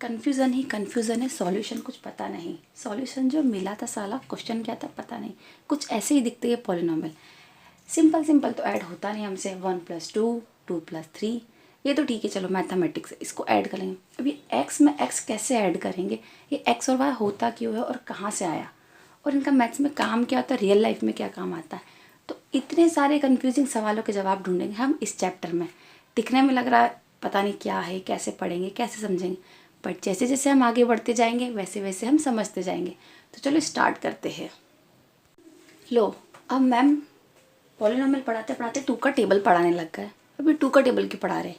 Confusion ही confusion है, solution कुछ पता नहीं। सॉल्यूशन जो मिला था साला, क्वेश्चन क्या था पता नहीं, कुछ ऐसे ही दिखते हैं पॉलिनॉमियल। सिंपल सिंपल तो ऐड होता नहीं हमसे, 1+2, 2+3, ये तो ठीक है, चलो मैथमेटिक्स है, इसको ऐड कर लेंगे। अभी एक्स में एक्स कैसे ऐड करेंगे, ये एक्स और वाई होता क्यों है और कहाँ से आया, और इनका मैथ्स में काम क्या होता है, रियल लाइफ में क्या काम आता है। तो इतने सारे कन्फ्यूजिंग सवालों के जवाब ढूंढेंगे हम इस चैप्टर में। दिखने में लग रहा है पता नहीं क्या है, कैसे पढ़ेंगे, कैसे समझेंगे, बट जैसे जैसे हम आगे बढ़ते जाएंगे वैसे वैसे हम समझते जाएंगे। तो चलो स्टार्ट करते हैं। लो, अब मैम पॉलिनॉमियल पढ़ाते पढ़ाते 2 का टेबल पढ़ाने लग गए। अभी 2 का टेबल क्यों पढ़ा रहे,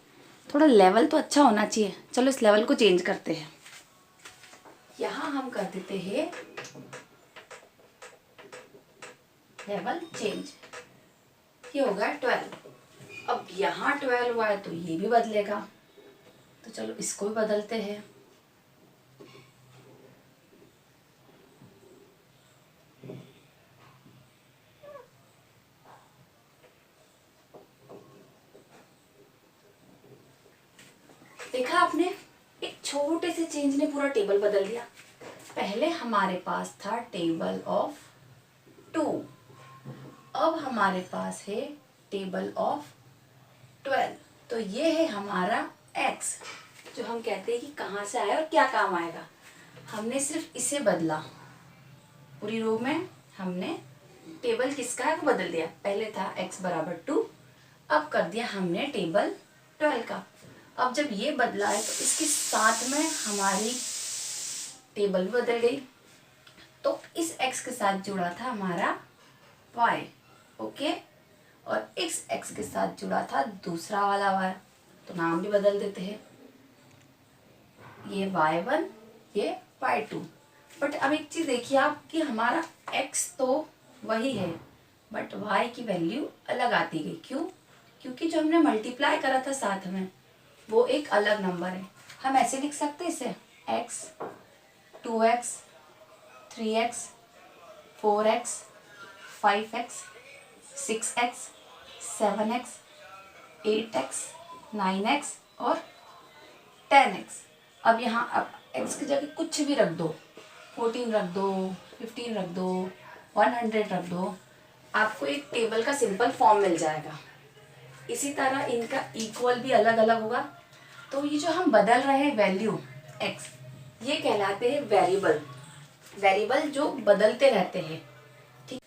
थोड़ा लेवल तो अच्छा होना चाहिए। चलो इस लेवल को चेंज करते हैं। यहाँ हम कर देते हैं लेवल चेंज, ये होगा 12। अब यहाँ 12 हुआ है तो ये भी बदलेगा, तो चलो इसको भी बदलते हैं। देखा आपने, एक छोटे से चेंज ने पूरा टेबल बदल दिया। पहले हमारे पास था टेबल ऑफ 2, अब हमारे पास है टेबल ऑफ 12। तो ये है हमारा x, जो हम कहते हैं कि कहाँ से आया और क्या काम आएगा। हमने सिर्फ इसे बदला, पूरी रो में हमने टेबल किसका है वो बदल दिया। पहले था x बराबर 2, अब कर दिया हमने टेबल 12 का। अब जब ये बदला है तो इसके साथ में हमारी टेबल भी बदल गई। तो इस x के साथ जुड़ा था हमारा y, ओके, और इस x के साथ जुड़ा था दूसरा वाला y, तो नाम भी बदल देते हैं, ये y1, ये y2। बट अब एक चीज देखिए आप कि हमारा x तो वही है बट y की वैल्यू अलग आती गई। क्यों? क्योंकि जो हमने मल्टीप्लाई करा था साथ में वो एक अलग नंबर है। हम ऐसे लिख सकते हैं इसे x, 2x, 3x, 4x, 5x, 6x, 7x, 8x, 9x और 10x। अब यहाँ अब x की जगह कुछ भी रख दो, 14 रख दो, 15 रख दो, 100 रख दो, आपको एक टेबल का सिंपल फॉर्म मिल जाएगा। इसी तरह इनका इक्वल भी अलग अलग होगा। तो ये जो हम बदल रहे हैं वैल्यू x, ये कहलाते हैं वेरिएबल। वेरिएबल जो बदलते रहते हैं, ठीक।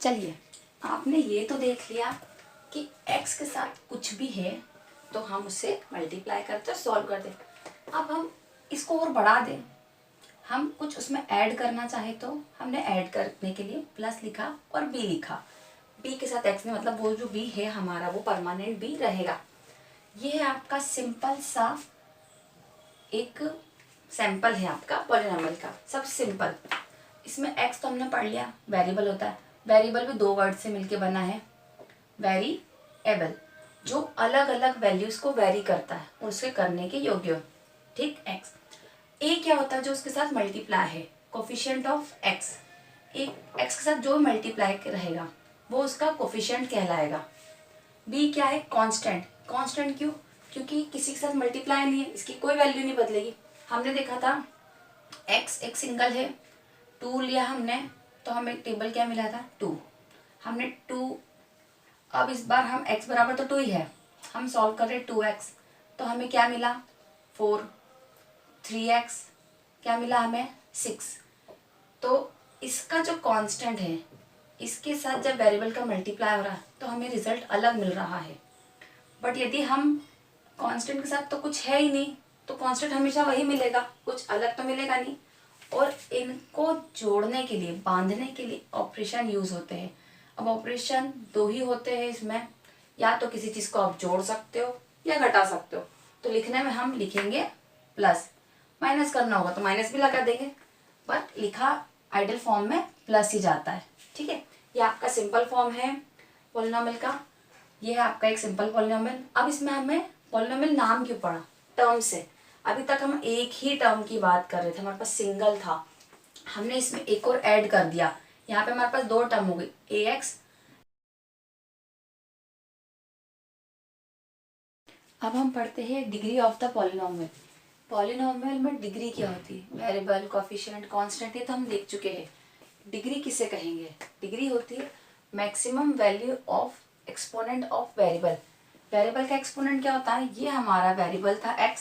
चलिए, आपने ये तो देख लिया कि x के साथ कुछ भी है तो हम उसे मल्टीप्लाई करते हैं, सॉल्व करते हैं। अब हम इसको और बढ़ा दें, हम कुछ उसमें ऐड करना चाहे तो हमने ऐड करने के लिए प्लस लिखा और b लिखा। b के साथ x में मतलब वो जो b है हमारा वो परमानेंट b रहेगा। ये है आपका सिंपल सा एक सैंपल है आपका पॉलिनॉमियल का, सब सिंपल। इसमें x तो हमने पढ़ लिया, वेरिएबल होता है। वेरिएबल भी 2 वर्ड से मिलके बना है, वेरीएबल, जो अलग अलग वैल्यूज को वेरी करता है और उसके करने के योग्य हो, ठीक। x a क्या होता है, जो उसके साथ मल्टीप्लाई है, कोफिशिएंट ऑफ x। एक x के साथ जो मल्टीप्लाई रहेगा वो उसका कोफिशिएंट कहलाएगा। b क्या है, कांस्टेंट। कांस्टेंट क्यों? क्योंकि किसी के साथ मल्टीप्लाई नहीं है, इसकी कोई वैल्यू नहीं बदलेगी। हमने देखा था x एक सिंगल है, 2 लिया हमने तो हमें टेबल क्या मिला था, 2। हमने 2, अब इस बार हम x बराबर तो 2 ही है, हम सॉल्व कर रहे 2x, तो हमें क्या मिला 4, 3x क्या मिला हमें 6। तो इसका जो कांस्टेंट है इसके साथ जब वेरिएबल का मल्टीप्लाई हो रहा है तो हमें रिजल्ट अलग मिल रहा है। बट यदि हम कांस्टेंट के साथ तो कुछ है ही नहीं तो कांस्टेंट हमेशा वही मिलेगा, कुछ अलग तो मिलेगा नहीं। और इनको जोड़ने के लिए, बांधने के लिए ऑपरेशन यूज होते हैं। अब ऑपरेशन 2 ही होते हैं इसमें, या तो किसी चीज को आप जोड़ सकते हो या घटा सकते हो। तो लिखने में हम लिखेंगे प्लस, माइनस करना होगा तो माइनस भी लगा देंगे, बट लिखा आइडल फॉर्म में प्लस ही जाता है, ठीक है। ये आपका सिंपल फॉर्म है पॉलिनॉमियल का, ये है आपका एक सिंपल पॉलिनॉमियल। अब इसमें हमें पॉलिनॉमियल नाम क्यों पड़ा, टर्म से। अभी तक हम एक ही टर्म की बात कर रहे थे, हमारे पास सिंगल था, हमने इसमें एक और ऐड कर दिया, यहाँ पे हमारे पास 2 टर्म हो गई ax। अब हम पढ़ते हैं degree of the polynomial. Polynomial में डिग्री क्या होती है? वेरिएबल, कोफिशिएंट, कांस्टेंट, ये तो हम देख चुके हैं। डिग्री किसे कहेंगे? डिग्री होती है maximum value of exponent of variable. Variable का एक्सपोनेंट क्या होता है? ये हमारा वेरिएबल था x,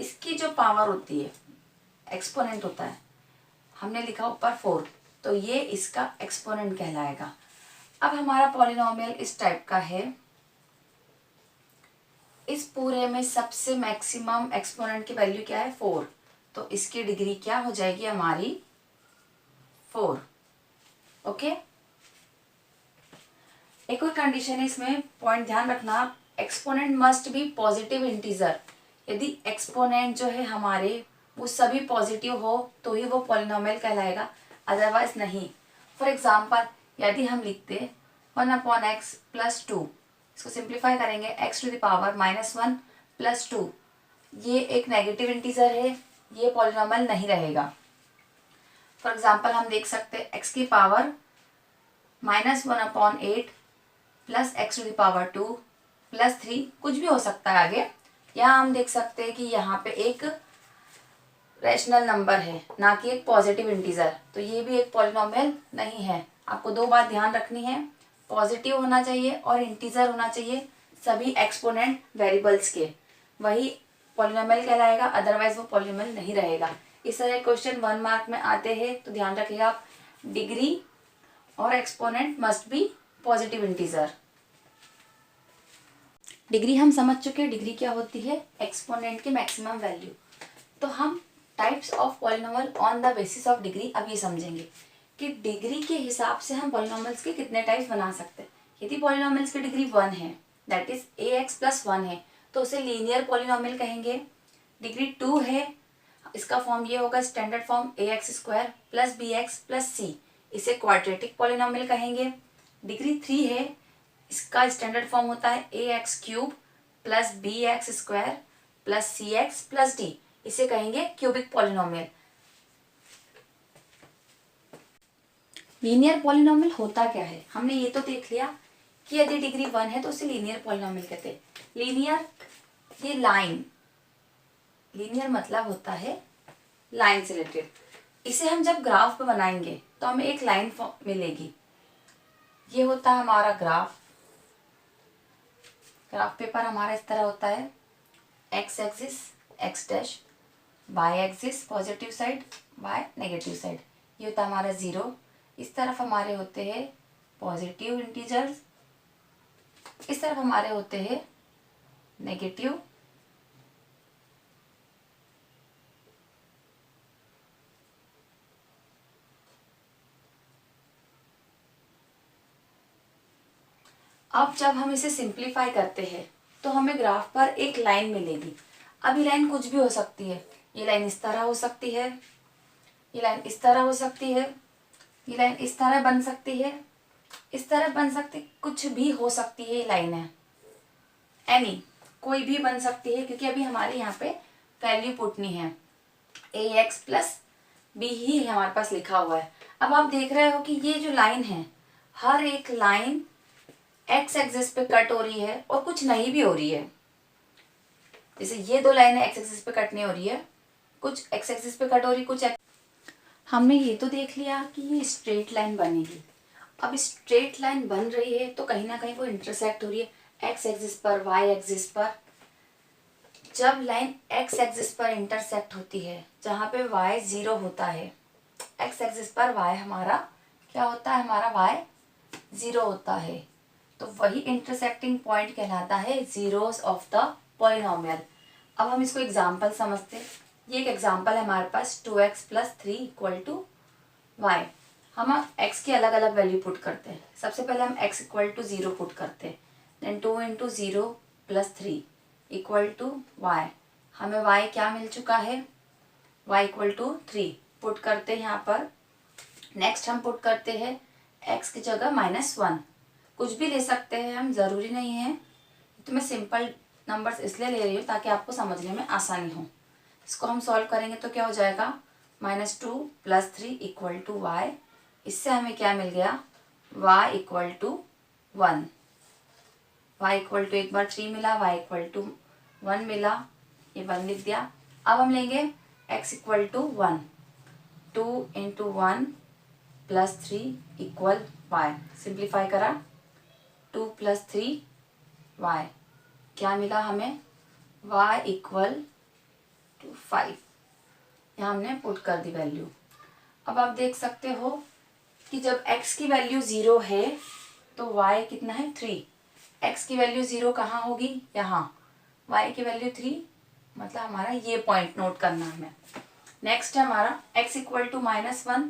इसकी जो पावर होती है एक्सपोनेंट होता है, हमने लिखा ऊपर 4, तो ये इसका एक्सपोनेंट कहलाएगा। अब हमारा पॉलिनोमियल इस टाइप का है, इस पूरे में सबसे मैक्सिमम एक्सपोनेंट की वैल्यू क्या है? 4, तो इसकी डिग्री क्या हो जाएगी हमारी? 4। ओके। एक और कंडीशन है इसमें, पॉइंट ध्यान रखना, exponent must be positive integer. यदि एक्सपोनेंट जो है हमारे वो सभी पॉजिटिव हो तो ही वो पॉलिनोमियल कहलाएगा, अदरवाइज नहीं। फॉर एग्जाम्पल, यदि हम लिखते 1/x प्लस 2, इसको सिंप्लीफाई करेंगे, x to the power -1 plus 2, ये एक नेगेटिव इंटीजर है, ये पॉलिनोमियल नहीं रहेगा। फॉर एग्जाम्पल हम देख सकते हैं x की power -1/8 plus x to the power 2 plus 3, कुछ भी हो सकता है आगे। यहाँ हम देख सकते हैं कि यहाँ पे एक रैशनल नंबर है, ना कि एक पॉजिटिव इंटीजर, तो ये भी एक पॉलिनोमियल नहीं है। आपको दो बात ध्यान रखनी है, पॉजिटिव होना चाहिए और इंटीजर होना चाहिए सभी एक्सपोनेंट वेरिएबल्स के, वही पॉलिनोमियल कहलाएगा, अदरवाइज वो पॉलिनोमियल नहीं रहेगा। इस तरह क्वेश्चन 1 मार्क में आते हैं, तो ध्यान रखिएगा आप, डिग्री और exponent must be positive integer. Degree हम समझ चुके हैं, डिग्री क्या होती है? एक्सपोनेंट की मैक्सिमम वैल्यू। तो हम types of polynomial on the basis of degree अब ये समझेंगे कि डिग्री के हिसाब से हम पॉलिनोमियल्स के कितने टाइप्स बना सकते हैं। यदि पॉलिनोमियल्स की डिग्री 1 है, दैट इज ax + 1 है, तो उसे लीनियर पॉलिनोमियल कहेंगे। डिग्री 2 है, इसका फॉर्म ये होगा standard form ax² + bx + c, इसे क्वाड्रेटिक पॉलिनोमियल कहेंगे। डिग्री 3 है, इसका स्टैंडर्ड फॉर्म होता है ax³ + bx² + cx + d, इसे कहेंगे क्यूबिक पॉलिनोमियल। लीनियर पॉलिनोमियल होता क्या है? हमने ये तो देख लिया कि यदि डिग्री 1 है तो उसे लीनियर पॉलिनोमियल कहते हैं। लीनियर, ये लाइन, लीनियर मतलब होता है लाइन से रिलेटेड। इसे हम जब ग्राफ पे बनाएंगे तो हमें एक लाइन मिलेगी, ये होता है हमारा ग्राफ। ग्राफ पेपर हमारा इस तरह होता है, x axis x', y axis positive side, y negative side, ये होता है हमारा 0। इस तरफ हमारे होते हैं पॉजिटिव इंटीजर्स, इस तरफ हमारे होते हैं नेगेटिव, अब जब हम इसे सिंप्लीफाई करते हैं तो हमें ग्राफ पर एक लाइन मिलेगी। अब ये लाइन कुछ भी हो सकती है, ये लाइन इस तरह हो सकती है, ये लाइन इस तरह हो सकती है, ये लाइन इस तरह बन सकती है, इस तरह बन सकती, कुछ भी हो सकती है। ये लाइन है एनी, कोई भी बन सकती है, क्योंकि अभी हमारे यहाँ पे वैल्यू पुटनी है, ax + b ही हमारे पास लिखा हुआ है। अब आप देख रहे हो कि ये जो लाइन है, हर एक लाइन एक्स एक्सिस पे कट हो रही है और कुछ नहीं भी हो रही है। जैसे ये दो लाइनें एक्स एक्सिस पे कट नहीं हो रही है, कुछ एक्स एक्सिस पे कट हो रही, कुछ हमने ये तो देख लिया कि ये स्ट्रेट लाइन बनेगी। अब स्ट्रेट लाइन बन रही है तो कहीं ना कहीं वो इंटरसेक्ट हो रही है एक्स एक्सिस पर, वाई एक्सिस पर। जब लाइन एक्स एक्सिस पर इंटरसेक्ट होती है, जहाँ पे वाई 0 होता है, एक्स एक्सिस पर वाई हमारा क्या होता है? हमारा वाई 0 होता है, तो वही इंटरसेक्टिंग पॉइंट कहलाता है जीरोस ऑफ द पॉलिनोमियल। अब हम इसको एग्जाम्पल समझते हैं। ये एक एग्जाम्पल है हमारे पास, 2x + 3 = y। हम x की अलग अलग वैल्यू पुट करते हैं। सबसे पहले हम x = 0 पुट करते हैं, देन 2 × 0 + 3 = y। हमें y क्या मिल चुका है? y = 3 पुट करते हैं यहाँ पर। नेक्स्ट हम पुट करते हैं x की जगह -1, कुछ भी ले सकते हैं हम, ज़रूरी नहीं है। तो मैं सिंपल नंबर्स इसलिए ले रही हूँ ताकि आपको समझने में आसानी हो। इसको हम सॉल्व करेंगे तो क्या हो जाएगा? -2 + 3 = y। इससे हमें क्या मिल गया? y = 1। y = एक बार 3 मिला, y = 1 मिला, ये 1 लिख दिया। अब हम लेंगे x equal to 1, 2 into 1 plus 3 equal y। Simplify करा, 2 प्लस 3 y, क्या मिला हमें, y इक्वल टू 5। यहाँ हमने पुट कर दी वैल्यू। अब आप देख सकते हो कि जब x की वैल्यू 0 है तो y कितना है 3। x की वैल्यू 0 कहाँ होगी, यहाँ, y की वैल्यू 3, मतलब हमारा ये पॉइंट नोट करना हमें। नेक्स्ट है हमारा x इक्वल टू -1,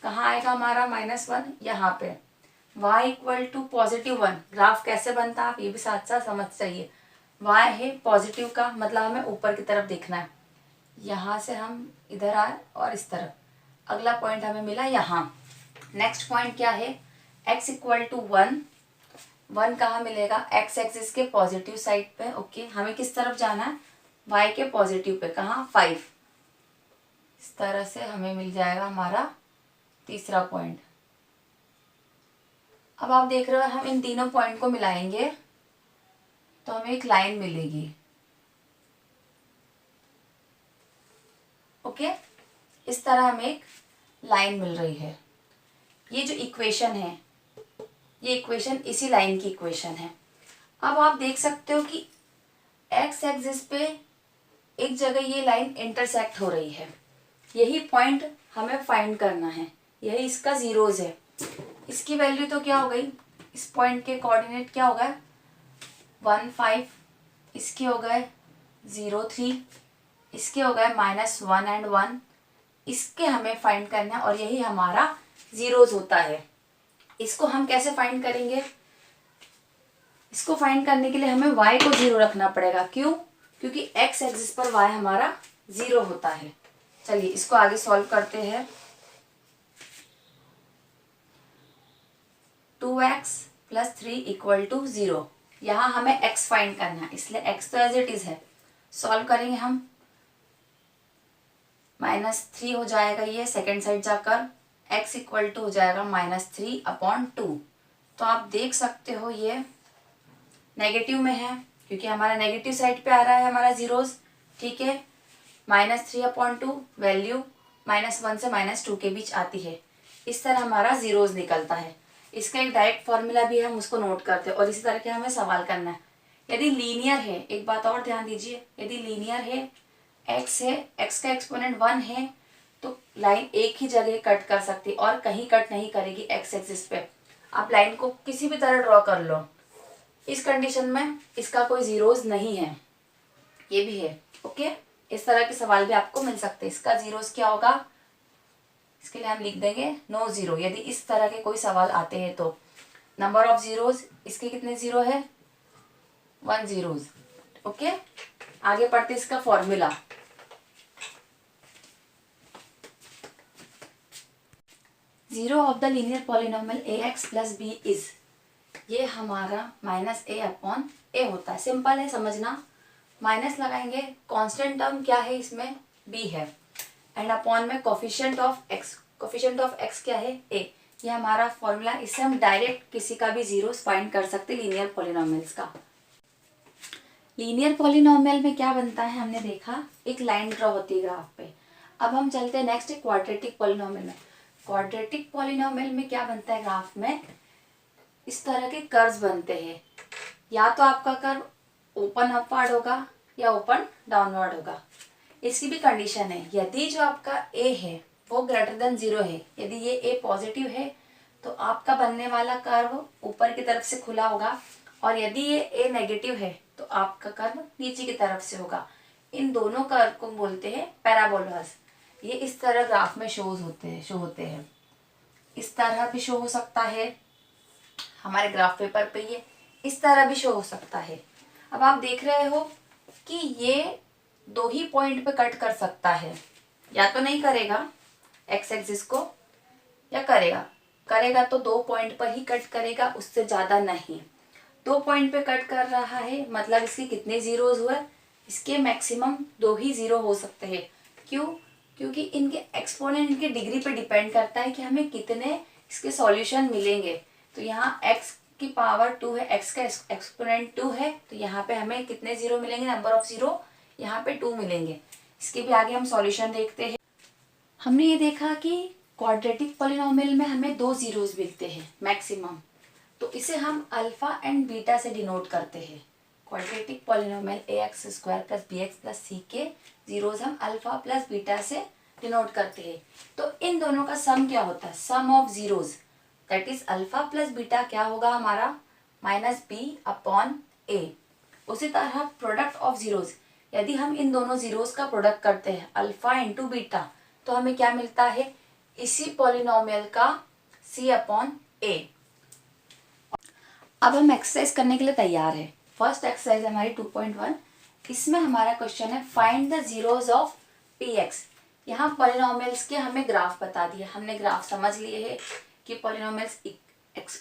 कहाँ आएगा हमारा -1, यहाँ पे। y इक्वल टू +1, ग्राफ कैसे बनता है आप ये भी साथ साथ समझ चाहिए। y है पॉजिटिव का, मतलब हमें ऊपर की तरफ देखना है, यहाँ से हम इधर आए और इस तरफ। अगला पॉइंट हमें मिला यहाँ। नेक्स्ट पॉइंट क्या है, x इक्वल टू 1, 1 कहाँ मिलेगा, x एक्सिस के पॉजिटिव साइड पे। ओके, हमें किस तरफ जाना है, y के पॉजिटिव पे, कहाँ 5। इस तरह से हमें मिल जाएगा हमारा तीसरा पॉइंट। अब आप देख रहे हो हम इन तीनों पॉइंट को मिलाएंगे तो हमें एक लाइन मिलेगी। ओके, इस तरह हमें एक लाइन मिल रही है। ये जो इक्वेशन है, ये इक्वेशन इसी लाइन की इक्वेशन है। अब आप देख सकते हो कि एक्स एक्सिस पे एक जगह ये लाइन इंटरसेक्ट हो रही है, यही पॉइंट हमें फाइंड करना है, यही इसका जीरोज है। इसकी वैल्यू तो क्या हो गई, इस पॉइंट के कोऑर्डिनेट क्या हो गए 1 5, इसके हो गए 0 3, इसके हो गए -1 एंड 1, इसके हमें फाइंड करना है और यही हमारा जीरोज होता है। इसको हम कैसे फाइंड करेंगे, इसको फाइंड करने के लिए हमें y को 0 रखना पड़ेगा। क्यों, क्योंकि x एक्सिस पर y हमारा 0 होता है। चलिए इसको आगे सॉल्व करते हैं। 2x + 3 इक्वल टू 0, यहाँ हमें x फाइंड करना है, इसलिए x तो एज इट इज है। सॉल्व करेंगे हम, -3 हो जाएगा ये सेकेंड साइड जाकर, x इक्वल टू हो जाएगा -3/2। तो आप देख सकते हो ये नेगेटिव में है, क्योंकि हमारा नेगेटिव साइड पे आ रहा है हमारा जीरोस। ठीक है, -3/2 वैल्यू -1 से -2 के बीच आती है। इस तरह हमारा जीरोस निकलता है। इसका एक डायरेक्ट फॉर्मूला भी है, हम उसको नोट करते हैं और इसी तरह के हमें सवाल करना है। यदि लीनियर है, एक बात और ध्यान दीजिए, यदि लीनियर है, x है, x का एक्सपोनेंट 1 है, तो लाइन एक ही जगह कट कर सकती और कहीं कट नहीं करेगी x एक्सिस पे। आप लाइन को किसी भी तरह ड्रॉ कर लो, इस कंडीशन में इसका कोई जीरोस नहीं है, ये भी है। ओके, इस तरह के सवाल भी आपको मिल सकते हैं। इसका जीरोस क्या होगा, इसके लिए हम लिख देंगे नो जीरो, यदि इस तरह के कोई सवाल आते हैं तो। नंबर ऑफ जीरोस, इसके कितने जीरो है, 1 जीरोस। ओके, आगे पढ़ते इसका formula. Zero of the linear polynomial ax + b is, ये हमारा -a/a होता है। सिंपल है समझना, माइनस लगाएंगे, कांस्टेंट टर्म क्या है इसमें, b है, एंड अपॉन में coefficient of x, coefficient of x क्या है a। ये हमारा फॉर्मूला, इससे हम डायरेक्ट किसी का भी जीरोस फाइंड कर सकते लीनियर पॉलिनोमियल्स का। लीनियर पॉलिनोमियल में क्या बनता है हमने देखा, एक लाइन ड्रॉ होती है ग्राफ पे। अब हम चलते हैं नेक्स्ट क्वाड्रेटिक पॉलिनोमियल में। क्वाड्रेटिक पॉलिनोमियल में क्या बनता है, ग्राफ में इस तरह के कर्व्स बनते हैं, या तो आपका कर्व ओपन अपवर्ड होगा या ओपन डाउनवर्ड होगा। इसकी भी कंडीशन है, यदि जो आपका a है वो ग्रेटर देन 0 है, यदि ये a पॉजिटिव है तो आपका बनने वाला कर्व ऊपर की तरफ से खुला होगा, और यदि ये a नेगेटिव है तो आपका कर्व नीचे की तरफ से होगा। इन दोनों कर्व को बोलते हैं पैराबोलास। ये इस तरह ग्राफ में शो होते हैं। इस तरह भी शो हो सकता है हमारे ग्राफ पेपर पे, ये इस तरह भी शो हो सकता है। अब आप देख रहे हो कि ये 2 ही पॉइंट पे कट कर सकता है, या तो नहीं करेगा एक्स एक्सिस को, या करेगा तो 2 पॉइंट पर ही कट करेगा, उससे ज़्यादा नहीं। 2 पॉइंट पे कट कर रहा है मतलब इसके कितने जीरोज हुए, इसके मैक्सिमम 2 ही जीरो हो सकते हैं। क्यों, क्योंकि इनके एक्सपोनेंट इनके डिग्री पे डिपेंड करता है कि हमें कितने इसके सॉल्यूशन मिलेंगे। तो यहाँ x की पावर 2 है, x का एक्सपोनेंट 2 है, तो यहाँ पे हमें कितने जीरो मिलेंगे, नंबर ऑफ जीरो यहाँ पे 2 मिलेंगे। इसके भी आगे हम सॉल्यूशन देखते हैं। हमने ये देखा कि क्वाड्रेटिक पॉलिनोमियल में हमें 2 जीरोस मिलते हैं मैक्सिमम, तो इसे हम अल्फा एंड बीटा से डिनोट करते हैं। Quadratic polynomial ax² plus bx plus c के जीरोस हम अल्फा प्लस बीटा से डिनोट करते हैं। तो इन दोनों का सम क्या होता है, sum of zeros, that is alpha plus beta क्या होगा हमारा, -b/a। उसी तरह प्रोडक्ट ऑफ जीरोस, यदि हम इन दोनों जीरोस का प्रोडक्ट करते हैं अल्फा इंटू बीटा, तो हमें क्या मिलता है, इसी पॉलिनोमियल का c/a। अब हम एक्सरसाइज करने के लिए तैयार है। फर्स्ट एक्सरसाइज हमारी 2.1, इसमें हमारा क्वेश्चन है find the zeros of px। यहाँ पॉलिनोमियल्स के हमें ग्राफ बता दिया, हमने ग्राफ समझ लिए है कि पॉलिनोमियल्स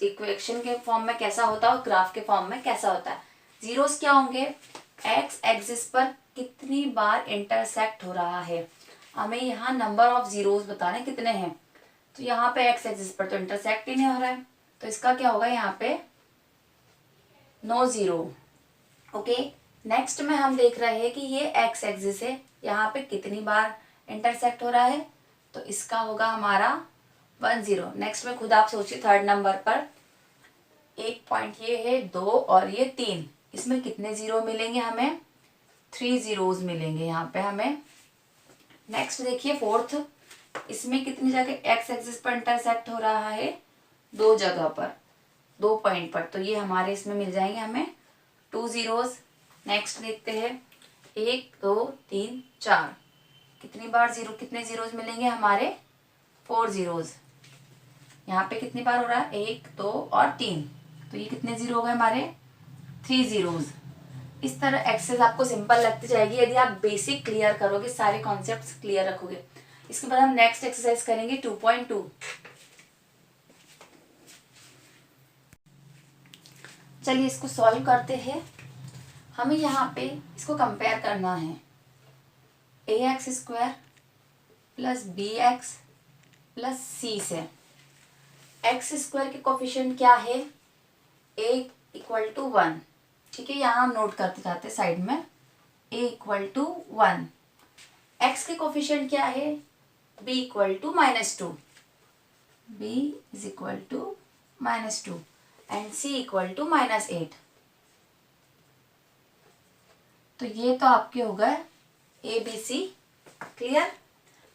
इक्वेशन के फॉर्म में कैसा होता है और ग्राफ के फॉर्म में कैसा होता है। जीरोस क्या होंगे, एक्स एक्सिस पर कितनी बार इंटरसेक्ट हो रहा है, हमें यहाँ नंबर ऑफ जीरोस बताने कितने हैं। तो यहाँ पे एक्स एक्सिस पर तो इंटरसेक्ट ही नहीं हो रहा है, तो इसका क्या होगा, यहाँ पे नो जीरो। ओके, नेक्स्ट में हम देख रहे हैं कि ये एक्स एक्सिस है, यहाँ पे कितनी बार इंटरसेक्ट हो रहा है, तो इसका होगा हमारा 1 0। नेक्स्ट में खुद आप सोचिए, थर्ड नंबर पर एक पॉइंट ये है 2 और ये 3, इसमें कितने जीरो मिलेंगे हमें, 3 जीरोज मिलेंगे यहाँ पे हमें। नेक्स्ट देखिए फोर्थ, इसमें कितनी जगह एक्स एक्सिस पर इंटरसेक्ट हो रहा है, 2 जगह पर, 2 पॉइंट पर, तो ये हमारे इसमें मिल जाएंगे हमें 2 जीरोज। नेक्स्ट देखते हैं 1 2 3 4, कितनी बार कितने जीरोज मिलेंगे हमारे, 4 जीरोज। यहाँ पे कितनी बार हो रहा है, 1 2 और 3, तो ये कितने जीरो हो गए हमारे, 3 जीरोज। इस तरह एक्सरसाइज आपको सिंपल लगती जाएगी यदि आप बेसिक क्लियर करोगे, सारे कॉन्सेप्ट्स क्लियर रखोगे। इसके बाद हम नेक्स्ट एक्सरसाइज करेंगे 2.2। चलिए इसको सॉल्व करते हैं। हमें यहाँ पे इसको कंपेयर करना है, ax² plus bx plus c से। x² के कोफिशिएंट क्या है, a = 1, ठीक है, यहाँ हम नोट करते जाते हैं साइड में, a = 1। x के कोफिशिएंट क्या है, b = -2, b = -2 एंड c = -8। तो ये तो आपके हो गए ए बी सी, क्लियर।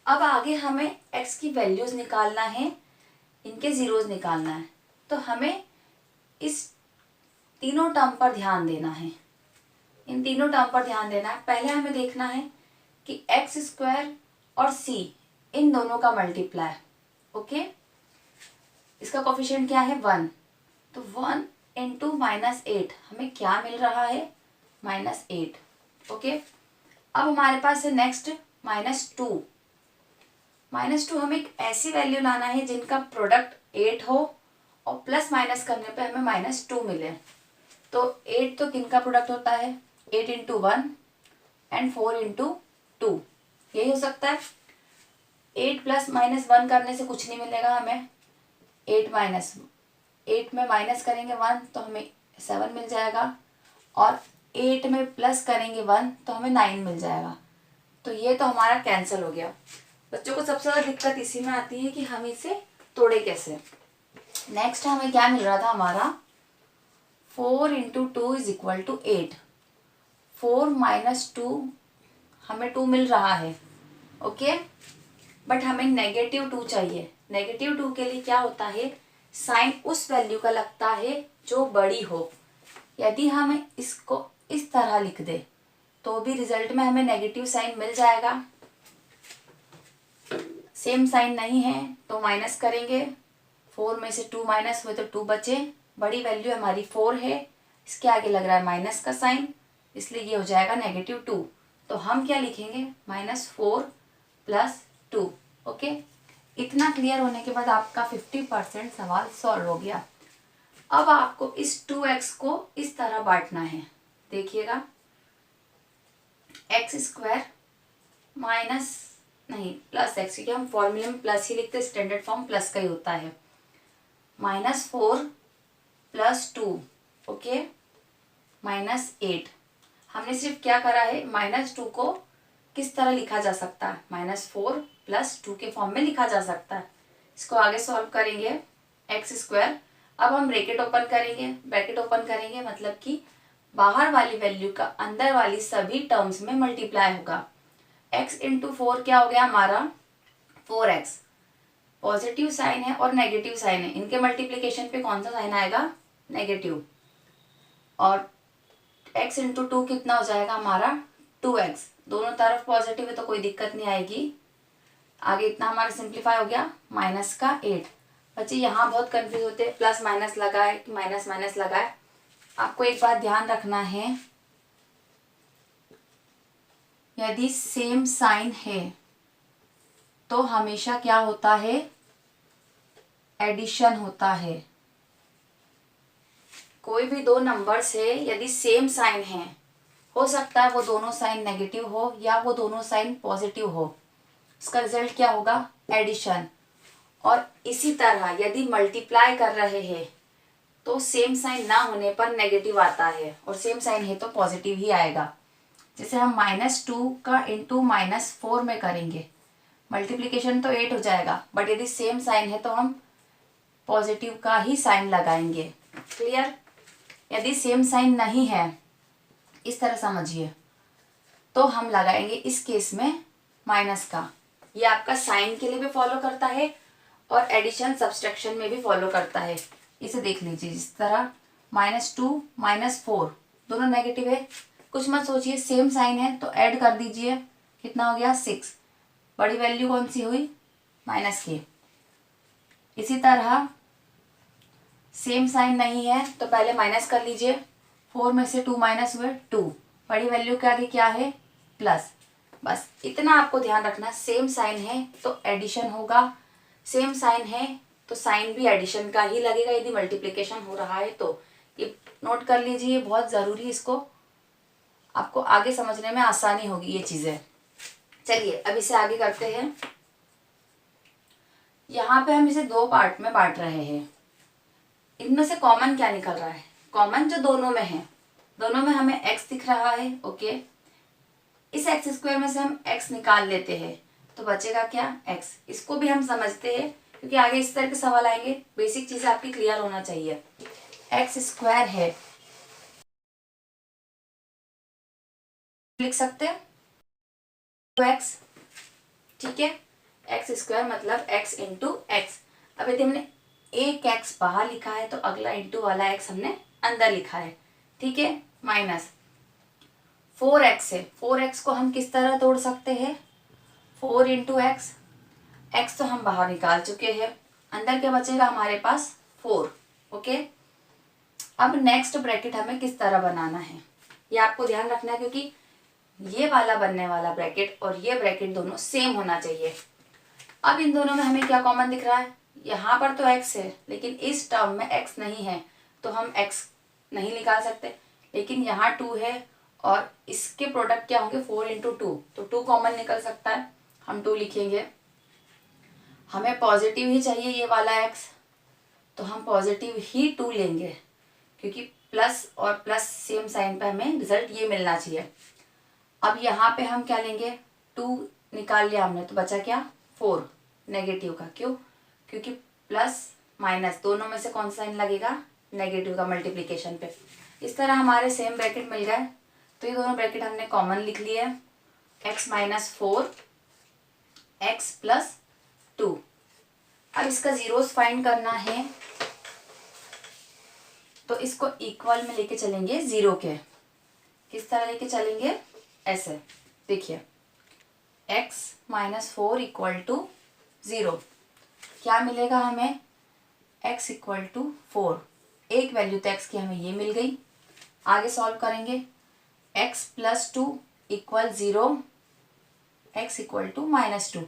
अब आगे हमें x की वैल्यूज निकालना है, इनके जीरोज निकालना है, तो हमें इस तीनों टर्म पर ध्यान देना है, इन तीनों टर्म पर ध्यान देना है। पहले हमें देखना है कि x² और c इन दोनों का मल्टीप्लाई, ओके, इसका कोफिशिएंट क्या है 1, तो 1 × -8 हमें क्या मिल रहा है, -8, ओके। अब हमारे पास है नेक्स्ट -2। -2 हमें एक ऐसी वैल्यू लाना है जिनका प्रोडक्ट 8 हो और प्लस माइनस करने पे हमें -2 मिले। तो 8 तो किनका प्रोडक्ट होता है, 8 × 1 एंड 4 × 2, यही हो सकता है। 8 + -1 करने से कुछ नहीं मिलेगा हमें, 8 में माइनस करेंगे 1 तो हमें 7 मिल जाएगा, और 8 में प्लस करेंगे 1 तो हमें 9 मिल जाएगा। तो ये तो हमारा कैंसिल हो गया। बच्चों को सबसे ज़्यादा दिक्कत इसी में आती है कि हम इसे तोड़े कैसे। नेक्स्ट हमें क्या मिल रहा था हमारा, 4 × 2 = 8, 4 - 2 हमें 2 मिल रहा है, ओके, बट हमें -2 चाहिए। -2 के लिए क्या होता है, साइन उस वैल्यू का लगता है जो बड़ी हो। यदि हमें इसको इस तरह लिख दे तो भी रिजल्ट में हमें नेगेटिव साइन मिल जाएगा। सेम साइन नहीं है तो माइनस करेंगे, 4 में से 2 माइनस हुए तो 2 बचे, बड़ी वैल्यू हमारी 4 है, इसके आगे लग रहा है माइनस का साइन, इसलिए ये हो जाएगा -2। तो हम क्या लिखेंगे, -4 + 2, ओके। इतना क्लियर होने के बाद आपका 50% सवाल सॉल्व हो गया। अब आपको इस 2x को इस तरह बांटना है, देखिएगा, x² माइनस नहीं +x, क्योंकि हम फॉर्मूले में प्लस ही लिखते, स्टैंडर्ड फॉर्म प्लस का ही होता है, -4 + 2, ओके, -8। हमने सिर्फ क्या करा है, -2 को किस तरह लिखा जा सकता है, -4 + 2 के फॉर्म में लिखा जा सकता है। इसको आगे सॉल्व करेंगे, x²। अब हम ब्रैकेट ओपन करेंगे, ब्रैकेट ओपन करेंगे मतलब कि बाहर वाली वैल्यू का अंदर वाली सभी टर्म्स में मल्टीप्लाई होगा। x × 4 क्या हो गया हमारा 4x। पॉजिटिव साइन है और नेगेटिव साइन है, इनके मल्टीप्लिकेशन पे कौन सा साइन आएगा, नेगेटिव। और x × 2 कितना हो जाएगा हमारा 2x। दोनों तरफ पॉजिटिव है तो कोई दिक्कत नहीं आएगी। आगे इतना हमारा सिंप्लीफाई हो गया, -8। बच्चे यहाँ बहुत कंफ्यूज होते हैं, प्लस माइनस लगाए कि माइनस माइनस लगाए। आपको एक बात ध्यान रखना है, यदि सेम साइन है तो हमेशा क्या होता है, एडिशन होता है। कोई भी दो नंबर से यदि सेम साइन है, हो सकता है वो दोनों साइन नेगेटिव हो या वो दोनों साइन पॉजिटिव हो, उसका रिजल्ट क्या होगा, एडिशन। और इसी तरह यदि मल्टीप्लाई कर रहे हैं तो सेम साइन ना होने पर नेगेटिव आता है और सेम साइन है तो पॉजिटिव ही आएगा। जैसे हम -2 का इंटू -4 में करेंगे, मल्टीप्लिकेशन तो 8 हो जाएगा, बट यदि सेम साइन है तो हम पॉजिटिव का ही साइन लगाएंगे। क्लियर। यदि सेम साइन नहीं है, इस तरह समझिए, तो हम लगाएंगे इस केस में माइनस का। ये आपका साइन के लिए भी फॉलो करता है और एडिशन सब्सट्रैक्शन में भी फॉलो करता है। इसे देख लीजिए, जिस तरह -2 -4 दोनों नेगेटिव है, कुछ मत सोचिए, सेम साइन है तो ऐड कर दीजिए, कितना हो गया 6। बड़ी वैल्यू कौन सी हुई, -k। इसी तरह सेम साइन नहीं है तो पहले माइनस कर लीजिए, 4 में से 2 माइनस हुए 2, बड़ी वैल्यू के आगे क्या है, प्लस। बस इतना आपको ध्यान रखना, सेम साइन है तो एडिशन होगा, सेम साइन है तो साइन भी एडिशन का ही लगेगा यदि मल्टीप्लिकेशन हो रहा है तो। ये नोट कर लीजिए, बहुत ज़रूरी, इसको आपको आगे समझने में आसानी होगी ये चीज़ें। चलिए अब इसे आगे करते हैं। यहाँ पे हम इसे दो पार्ट में बांट रहे हैं, इनमें से कॉमन क्या निकल रहा है, कॉमन जो दोनों में है, दोनों में हमें x दिख रहा है। ओके, इस x² में से हम x निकाल लेते हैं तो बचेगा क्या, x। इसको भी हम समझते हैं क्योंकि आगे इस तरह के सवाल आएंगे, बेसिक चीजें आपकी क्लियर होना चाहिए। x² है, लिख सकते हैं 2x, ठीक है। x² मतलब x × x। अब यदि हमने एक x बाहर लिखा है तो अगला इंटू वाला x हमने अंदर लिखा है, ठीक है। माइनस 4x है, 4x को हम किस तरह तोड़ सकते हैं, 4 × x। x तो हम बाहर निकाल चुके हैं, अंदर क्या बचेगा हमारे पास 4। ओके, अब नेक्स्ट ब्रैकेट हमें किस तरह बनाना है ये आपको ध्यान रखना है, क्योंकि ये वाला बनने वाला ब्रैकेट और ये ब्रैकेट दोनों सेम होना चाहिए। अब इन दोनों में हमें क्या कॉमन दिख रहा है, यहाँ पर तो x है लेकिन इस टर्म में x नहीं है तो हम x नहीं निकाल सकते, लेकिन यहाँ 2 है और इसके प्रोडक्ट क्या होंगे 4 × 2, तो 2 कॉमन निकल सकता है, हम 2 लिखेंगे। हमें पॉजिटिव ही चाहिए ये वाला x, तो हम पॉजिटिव ही 2 लेंगे क्योंकि प्लस और प्लस सेम साइन पे हमें रिजल्ट ये मिलना चाहिए। अब यहाँ पे हम क्या लेंगे, 2 निकाल लिया हमने तो बचा क्या 4 नेगेटिव का। क्यों, क्योंकि प्लस माइनस दोनों में से कौन सा साइन लगेगा, नेगेटिव का मल्टीप्लिकेशन पे। इस तरह हमारे सेम ब्रैकेट मिल गए, तो ये दोनों ब्रैकेट हमने कॉमन लिख लिए, x - 4 x + 2। अब इसका जीरोस फाइंड करना है तो इसको इक्वल में लेके चलेंगे जीरो के। किस तरह लेके चलेंगे, ऐसे देखिए, x - 4 = 0। क्या मिलेगा हमें, x = 4। एक वैल्यू तो x की हमें ये मिल गई। आगे सॉल्व करेंगे, x + 2 = 0, x = -2।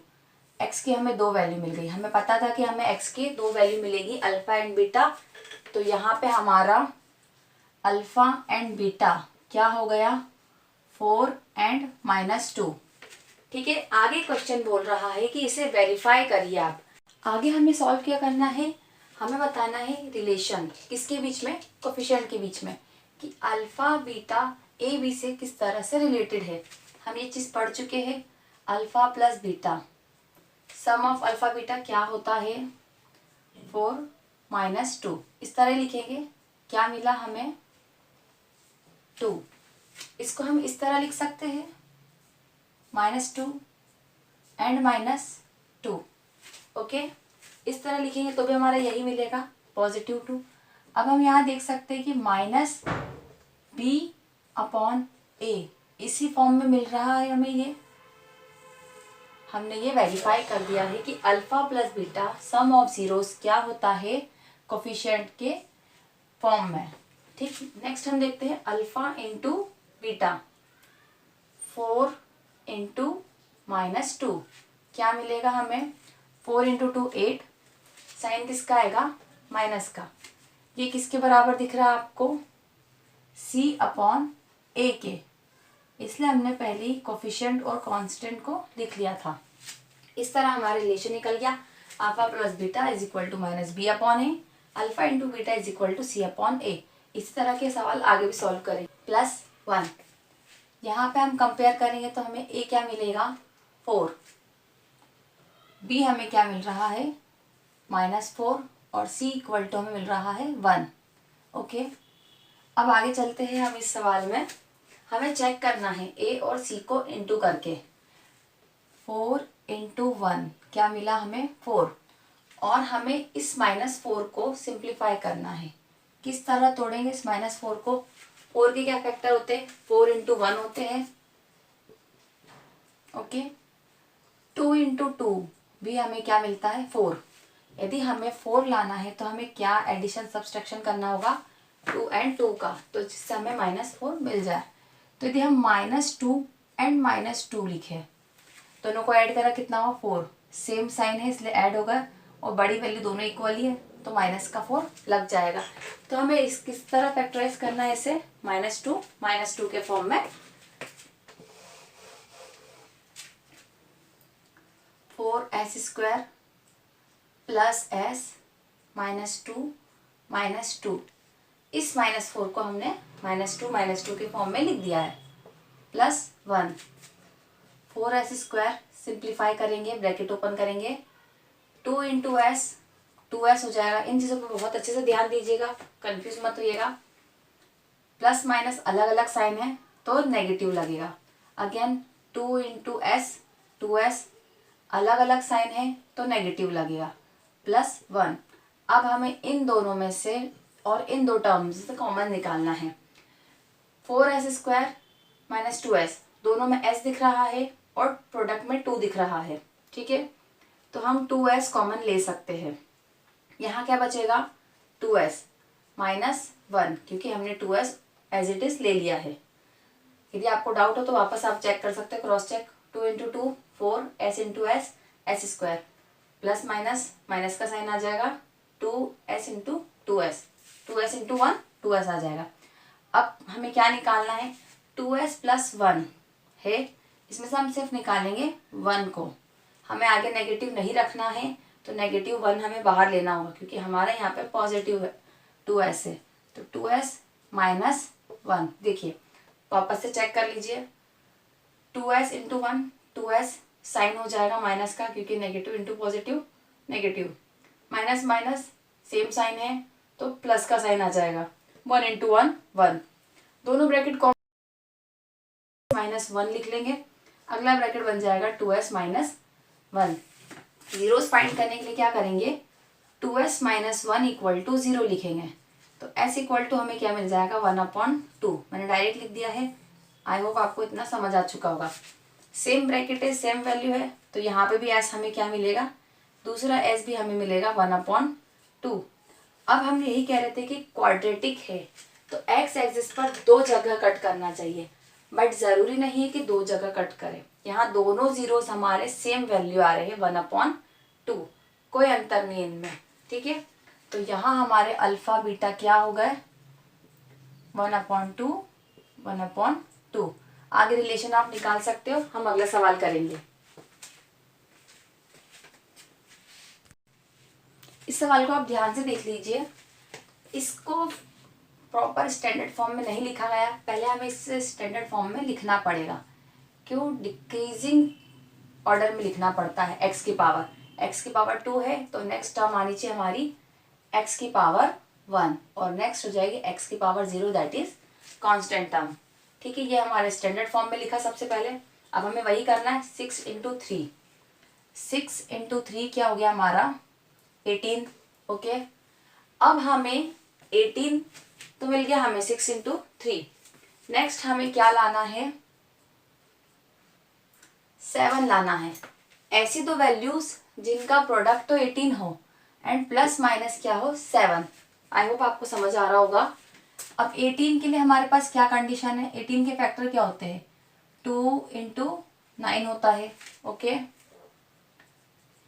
x की हमें 2 वैल्यू मिल गई, हमें पता था कि हमें x की 2 वैल्यू मिलेगी, अल्फा एंड बीटा। तो यहाँ पे हमारा अल्फा एंड बीटा क्या हो गया, 4 और -2। ठीक है, आगे क्वेश्चन बोल रहा है कि इसे वेरीफाई करिए आप। आगे हमें सॉल्व क्या करना है, हमें बताना है रिलेशन किसके बीच में, कोफिशिएंट के बीच में, कि अल्फा बीटा ए बी से किस तरह से रिलेटेड है। हम ये चीज़ पढ़ चुके हैं। Alpha plus beta, sum of alpha beta क्या होता है 4 - 2। इस तरह लिखेंगे, क्या मिला हमें 2। इसको हम इस तरह लिख सकते हैं -2 एंड -2। ओके, इस तरह लिखेंगे तो भी हमारा यही मिलेगा +2। अब हम यहाँ देख सकते हैं कि -b/a इसी फॉर्म में मिल रहा है हमें। ये हमने ये वेरीफाई कर दिया है कि alpha plus beta sum of zeros क्या होता है कोफिशिएंट के फॉर्म में। ठीक, नेक्स्ट हम देखते हैं अल्फ़ा इंटू बीटा, 4 इंटू -2 क्या मिलेगा हमें 4 इंटू 2 8। साइन किसका आएगा माइनस का। ये किसके बराबर दिख रहा है आपको c/a के, इसलिए हमने पहले ही कोफिशिएंट और कांस्टेंट को लिख लिया था। इस तरह हमारा रिलेशन निकल गया alpha plus beta is equal to -b/a, alpha into beta is equal to c/a। इसी तरह के सवाल आगे भी सॉल्व करें। +1 यहाँ पे हम कंपेयर करेंगे तो हमें a क्या मिलेगा 4, b हमें क्या मिल रहा है -4 और c इक्वल टू हमें मिल रहा है 1। ओके, अब आगे चलते हैं। हम इस सवाल में हमें चेक करना है a और c को इंटू करके। 4 इंटू 1 क्या मिला हमें 4, और हमें इस -4 को सिंप्लीफाई करना है। किस तरह तोड़ेंगे इस -4 को। 4 के क्या फैक्टर होते हैं 4 इंटू 1 होते हैं। ओके, 2 इंटू 2 भी हमें क्या मिलता है 4। यदि हमें 4 लाना है तो हमें क्या एडिशन सब्सट्रैक्शन करना होगा 2 एंड 2 का, तो जिससे हमें -4 मिल जाए। तो यदि हम -2 एंड -2 लिखे, दोनों को ऐड करा कितना हुआ 4, सेम साइन है इसलिए ऐड होगा और बड़ी वैल्यू दोनों इक्वल ही है तो -4 लग जाएगा। तो हमें इस किस तरह फैक्टराइज करना है इसे -2 के फॉर्म में। 4s² प्लस s -2 इस -4 को हमने -2 के फॉर्म में लिख दिया है। +1 4s² सिंप्लीफाई करेंगे, ब्रैकेट ओपन करेंगे, 2 इंटू s 2s हो जाएगा। इन चीज़ों पर बहुत अच्छे से ध्यान दीजिएगा, कंफ्यूज मत होइएगा। प्लस माइनस अलग अलग साइन है तो नेगेटिव लगेगा। अगेन 2 इंटू s 2s अलग अलग साइन है तो नेगेटिव लगेगा। +1 अब हमें इन दोनों में से और इन दो टर्म्स से कॉमन निकालना है। 4s² -2s दोनों में s दिख रहा है और प्रोडक्ट में 2 दिख रहा है। ठीक है, तो हम 2s कॉमन ले सकते हैं। यहाँ क्या बचेगा 2s -1 क्योंकि हमने 2s एज इट इज ले लिया है। यदि आपको डाउट हो तो वापस आप चेक कर सकते हैं, cross check. 2 into 2 4 s into s s², plus minus का साइन आ जाएगा 2s into 2s 2s into 1 2s आ जाएगा। अब हमें क्या निकालना है 2s + 1 है, इसमें से हम सिर्फ निकालेंगे 1 को। हमें आगे नेगेटिव नहीं रखना है तो -1 हमें बाहर लेना होगा क्योंकि हमारे यहाँ पे पॉजिटिव 2s है। तो 2s - 1 देखिए वापस से चेक कर लीजिए। 2s इंटू 1 2s साइन हो जाएगा माइनस का क्योंकि negative into positive negative, minus minus same sign है तो प्लस का साइन आ जाएगा। 1 इंटू 1 1, दोनों ब्रैकेट कॉमन -1 लिख लेंगे। अगला ब्रैकेट बन जाएगा 2s - 1। जीरोस फाइंड करने के लिए क्या करेंगे 2s - 1 इक्वल टू 0 लिखेंगे। तो s इक्वल टू हमें क्या मिल जाएगा 1/2। मैंने डायरेक्ट लिख दिया है। आई होप आपको इतना समझ आ चुका होगा। सेम ब्रैकेट है, सेम वैल्यू है, तो यहाँ पे भी s हमें क्या मिलेगा, दूसरा s भी हमें मिलेगा 1/2। अब हम यही कह रहे थे कि क्वाड्रेटिक है तो x एक्सिस पर 2 जगह कट करना चाहिए, बट जरूरी नहीं है कि 2 जगह कट करें। यहाँ दोनों जीरोस हमारे सेम वैल्यू आ रहे हैं 1/2, कोई अंतर नहीं इनमें। ठीक है, तो यहाँ हमारे अल्फा बीटा क्या हो गए 1/2 1/2। आगे रिलेशन आप निकाल सकते हो, हम अगला सवाल करेंगे। इस सवाल को आप ध्यान से देख लीजिए। इसको प्रॉपर स्टैंडर्ड फॉर्म में नहीं लिखा गया, पहले हमें इस स्टैंडर्ड फॉर्म में लिखना पड़ेगा क्यों, डिक्रीजिंग ऑर्डर में लिखना पड़ता है। x की पावर 2 है तो नेक्स्ट टर्म आनी चाहिए हमारी x की पावर 1 और नेक्स्ट हो जाएगी x की power 0, that is constant term. ठीक है, ये हमारे स्टैंडर्ड फॉर्म में लिखा सबसे पहले। अब हमें वही करना है 6 इंटू 3। 6 इंटू 3 क्या हो गया हमारा 18। ओके, अब हमें 18 तो मिल गया हमें 6 इंटू 3। नेक्स्ट हमें क्या लाना है, 7 लाना है। ऐसी दो वैल्यूज जिनका प्रोडक्ट तो 18 हो एंड प्लस माइनस क्या हो 7। आई होप आपको समझ आ रहा होगा। अब 18 के लिए हमारे पास क्या कंडीशन है, 18 के फैक्टर क्या होते हैं, 2 इंटू 9 होता है। ओके,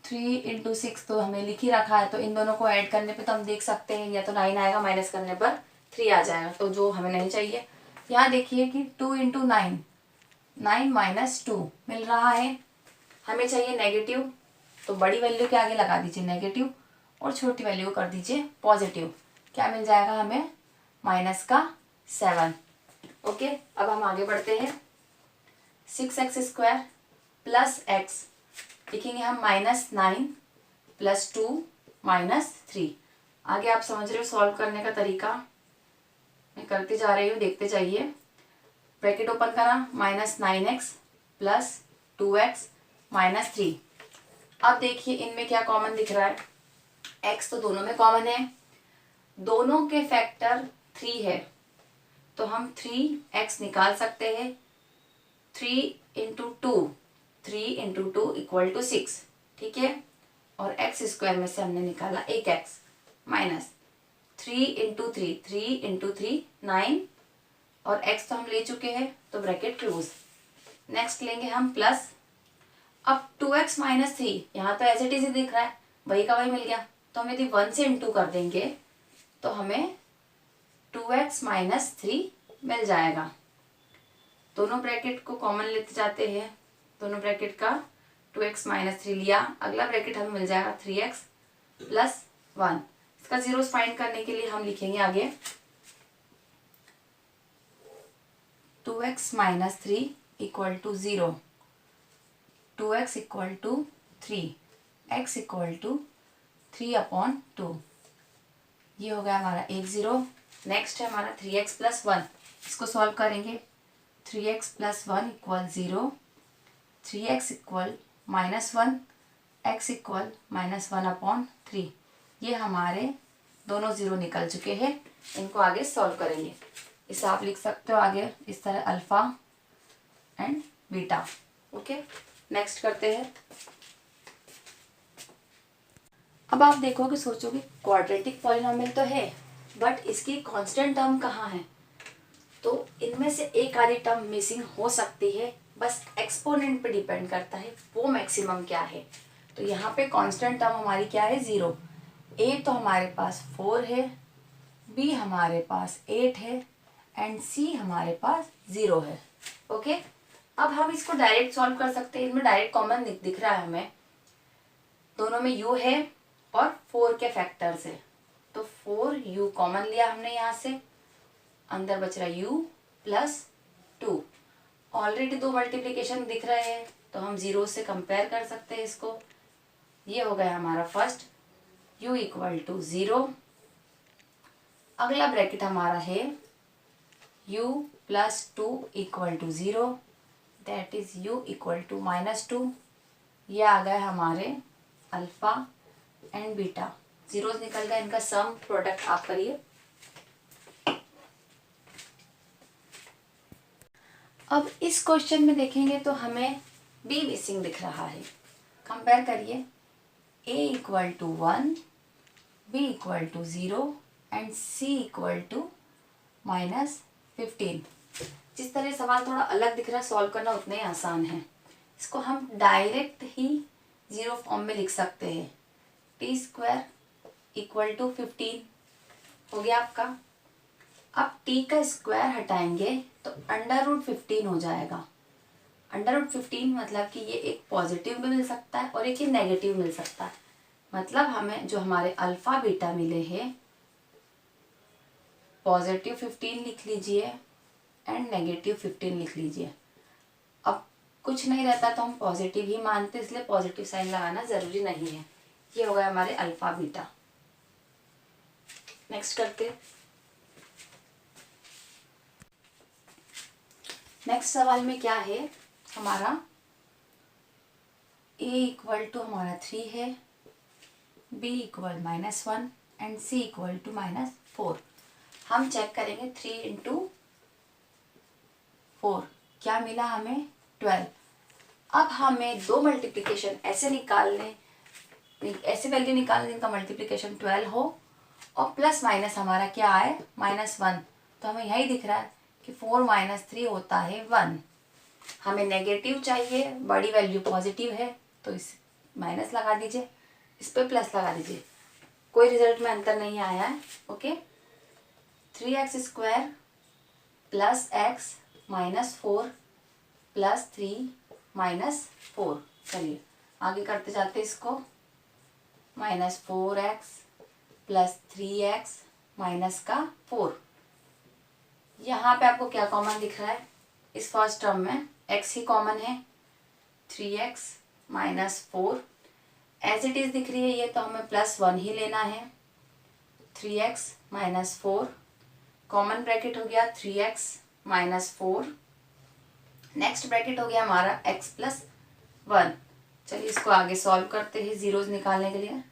3 इंटू 6 तो हमें लिख ही रखा है, तो इन दोनों को ऐड करने पे तो हम देख सकते हैं या तो 9 आएगा, माइनस करने पर 3 आ जाएगा, तो जो हमें नहीं चाहिए। यहाँ देखिए कि 2 इंटू 9, 9 माइनस 2 मिल रहा है, हमें चाहिए नेगेटिव, तो बड़ी वैल्यू के आगे लगा दीजिए नेगेटिव और छोटी वैल्यू कर दीजिए पॉजिटिव। क्या मिल जाएगा हमें, माइनस का 7। ओके, अब हम आगे बढ़ते हैं। 6x² प्लस एक्स लिखेंगे हम -9 प्लस 2 माइनस 3। आगे आप समझ रहे हो सॉल्व करने का तरीका, मैं करती जा रही हूँ, देखते जाइए। ब्रैकेट ओपन करा, -9x प्लस 2x माइनस 3। अब देखिए इनमें क्या कॉमन दिख रहा है, x तो दोनों में कॉमन है, दोनों के फैक्टर 3 है, तो हम 3x निकाल सकते हैं। 3 इंटू 2, 3 इंटू 2 इक्वल टू 6। ठीक है, और x² में से हमने निकाला 1x माइनस 3 इंटू 3, 3 इंटू 3 9 और x तो हम ले चुके हैं तो ब्रैकेट क्लोज। नेक्स्ट लेंगे हम प्लस, अब 2x माइनस 3 यहाँ तो एज इट इज ही दिख रहा है, वही का वही मिल गया, तो हम यदि 1 से इंटू कर देंगे तो हमें 2x माइनस 3 मिल जाएगा। दोनों ब्रैकेट को कॉमन लेते जाते हैं, दोनों ब्रैकेट का 2x माइनस 3 लिया, अगला ब्रैकेट हमें मिल जाएगा 3x प्लस 1। इसका जीरोस फाइंड करने के लिए हम लिखेंगे आगे 2x minus 3 equal to 0, 2x equal to 3, x equal to 3/2। ये हो गया हमारा 1 0। नेक्स्ट है हमारा 3x प्लस 1, इसको सॉल्व करेंगे। 3x plus 1 equal 0, 3x equal -1, x equal -1/3। ये हमारे दोनों ज़ीरो निकल चुके हैं, इनको आगे सॉल्व करेंगे। इसे आप लिख सकते हो आगे इस तरह alpha and beta. Okay, next करते हैं। अब आप देखोगे, सोचोगे क्वाड्रेटिक पॉलिनोमियल तो है बट इसकी कांस्टेंट टर्म कहाँ है, तो इनमें से एक आधी टर्म मिसिंग हो सकती है, बस एक्सपोनेंट पे डिपेंड करता है वो मैक्सिमम क्या है। तो यहाँ पे कांस्टेंट टर्म हमारी क्या है 0। a तो हमारे पास 4 है, b हमारे पास 8 है एंड c हमारे पास 0 है। ओके, अब हम इसको डायरेक्ट सॉल्व कर सकते हैं, इनमें डायरेक्ट कॉमन दिख रहा है हमें, दोनों में u है और 4 के फैक्टर से, तो 4u कॉमन लिया हमने, यहाँ से अंदर बच रहा u प्लस 2। ऑलरेडी दो मल्टीप्लिकेशन दिख रहे हैं तो हम जीरो से कंपेयर कर सकते हैं इसको। ये हो गया हमारा फर्स्ट, u इक्वल टू 0। अगला ब्रैकेट हमारा है u plus 2 equal to 0, that is u equal to -2। ये आ गए हमारे अल्फा एंड बीटा, जीरोस निकल गए, इनका सम प्रोडक्ट आप करिए। अब इस क्वेश्चन में देखेंगे तो हमें b मिसिंग दिख रहा है। कंपेयर करिए, a equal to 1, b equal to 0 and c equal to -15। जिस तरह सवाल थोड़ा अलग दिख रहा है, सॉल्व करना उतना ही आसान है। इसको हम डायरेक्ट ही जीरो फॉर्म में लिख सकते हैं। t² इक्वल टू 15 हो गया आपका। अब t का स्क्वायर हटाएंगे तो √15 हो जाएगा। √15 मतलब कि ये एक पॉजिटिव भी मिल सकता है और एक ही नेगेटिव मिल सकता है। मतलब हमें जो हमारे अल्फ़ा बीटा मिले हैं, पॉजिटिव 15 लिख लीजिए एंड नेगेटिव 15 लिख लीजिए। अब कुछ नहीं रहता तो हम पॉजिटिव ही मानते, इसलिए पॉजिटिव साइन लगाना ज़रूरी नहीं है। ये हो गया हमारे अल्फ़ा बीटा। नेक्स्ट करते। नेक्स्ट सवाल में क्या है हमारा, a इक्वल टू हमारा 3 है, b equal -1 and c equal to -4। हम चेक करेंगे 3 इंटू 4 क्या मिला हमें 12। अब हमें दो मल्टीप्लिकेशन ऐसे निकालने, ऐसे वैल्यू निकालने जिनका मल्टीप्लिकेशन 12 हो और प्लस माइनस हमारा क्या आए -1। तो हमें यही दिख रहा है कि 4 - 3 होता है 1। हमें नेगेटिव चाहिए, बड़ी वैल्यू पॉजिटिव है तो इस माइनस लगा दीजिए, इस पर प्लस लगा दीजिए, कोई रिजल्ट में अंतर नहीं आया है। Okay, 3x² plus x -4 plus 3 -4। चलिए आगे करते जाते इसको, -4x प्लस 3x -4। यहाँ पे आपको क्या कॉमन दिख रहा है, इस फर्स्ट टर्म में x ही कॉमन है, 3x -4 एज इट इज दिख रही है ये, तो हमें +1 ही लेना है। 3x -4 कॉमन ब्रैकेट हो गया 3x -4, नेक्स्ट ब्रैकेट हो गया हमारा x + 1। चलिए इसको आगे सॉल्व करते हैं जीरोज निकालने के लिए।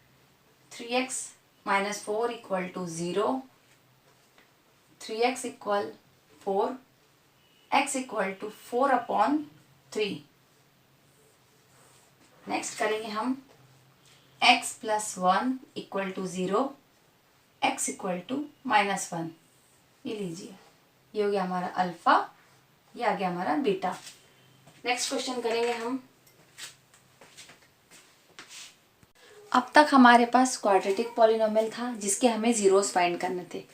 3x -4 equal to 0, 3x equal 4, x equal to 4/3। Next करेंगे हम x + 1 equal to 0, x equal to -1। ये लीजिए, ये हो गया हमारा अल्फा, ये आ गया हमारा बीटा। नेक्स्ट क्वेश्चन करेंगे हम। अब तक हमारे पास क्वाड्रेटिक पॉलिनोमियल था जिसके हमें जीरोस फाइंड करने थे,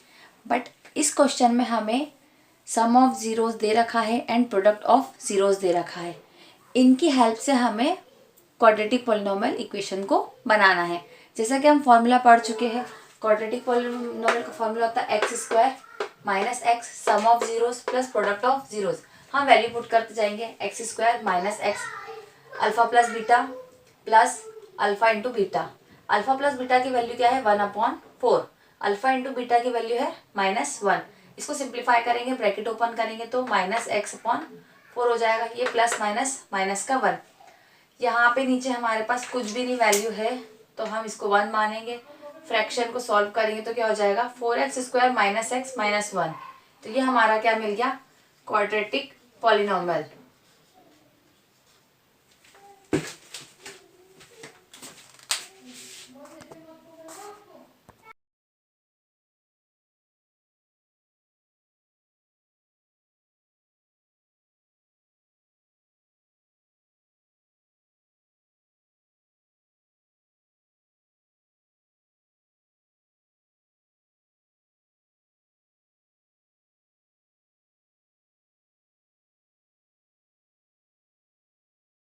बट इस क्वेश्चन में हमें सम ऑफ जीरोस दे रखा है एंड प्रोडक्ट ऑफ जीरोस दे रखा है। इनकी हेल्प से हमें क्वाड्रेटिक पॉलिनोमियल इक्वेशन को बनाना है। जैसा कि हम फॉर्मूला पढ़ चुके हैं, क्वाड्रेटिक पॉलिनोमियल का फॉर्मूला होता है x² - x sum of zeros plus product of zeros. हम वैल्यू पुट करते जाएंगे, x² - x alpha plus beta plus alpha into beta. Alpha plus beta की वैल्यू क्या है 1/4, अल्फा इंटू बीटा की वैल्यू है -1। इसको सिंप्लीफाई करेंगे, ब्रैकेट ओपन करेंगे तो -x/4 हो जाएगा, ये प्लस माइनस माइनस का 1। यहाँ पे नीचे हमारे पास कुछ भी नहीं वैल्यू है तो हम इसको 1 मानेंगे। फ्रैक्शन को सॉल्व करेंगे तो क्या हो जाएगा 4x² - x -1। तो ये हमारा क्या मिल गया क्वाड्रेटिक पॉलिनोमियल।